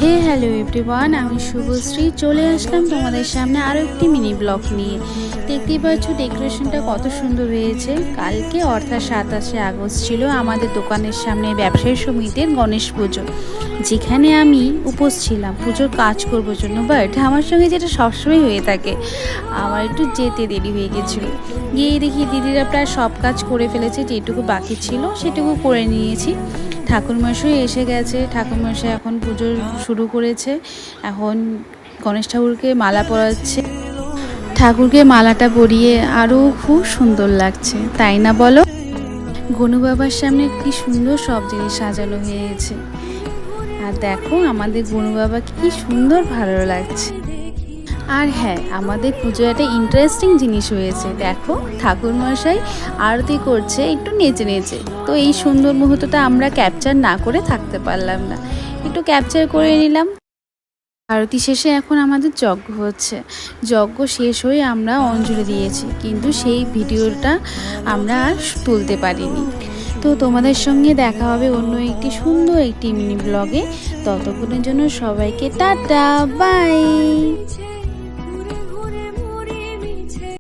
হে hello everyone, আমি শুভশ্রী চলে আসলাম তোমাদের সামনে আরও একটি মিনি ব্লগ নিয়ে। দেখতেই পাচ্ছ ডেকোরেশনটা কত সুন্দর হয়েছে। কালকে অর্থাৎ 27শে আগস্ট ছিল আমাদের দোকানের সামনে ব্যবসায়ী সমিতির গণেশ পুজো, যেখানে আমি উপোস ছিলাম পুজোর কাজ করবার জন্য। বাট আমার সঙ্গে যেটা সবসময় হয়ে থাকে, আমার একটু যেতে দেরি হয়ে গেছিলো। গিয়ে দেখি দিদিরা প্রায় সব কাজ করে ফেলেছে, যেটুকু বাকি ছিল সেটুকু করে নিয়েছি। ঠাকুরমশাই এসে গেছে, ঠাকুরমশাই এখন পুজো শুরু করেছে। এখন গণেশ ঠাকুরকে মালা পরাচ্ছে। ঠাকুরকে মালাটা পরিয়ে আরও খুব সুন্দর লাগছে, তাই না বলো? গনু বাবার সামনে কি সুন্দর সব জিনিস সাজানো হয়েছে। আর দেখো আমাদের গনু বাবা কি সুন্দর ভালো লাগছে। আর হ্যাঁ, আমাদের পুজোয় একটা ইন্টারেস্টিং জিনিস হয়েছে। দেখো ঠাকুরমশাই আরতি করছে একটু নেচে নেচে। তো এই সুন্দর মুহূর্তটা আমরা ক্যাপচার না করে থাকতে পারলাম না, একটু ক্যাপচার করে নিলাম। আরতি শেষে এখন আমাদের যজ্ঞ হচ্ছে। যজ্ঞ শেষ হয়ে আমরা অঞ্জলি দিয়েছি, কিন্তু সেই ভিডিওটা আমরা আর তুলতে পারিনি। তো তোমাদের সঙ্গে দেখা হবে অন্য একটি সুন্দর একটি মিনি ব্লগে। ততক্ষণের জন্য সবাইকে টাটা বাই।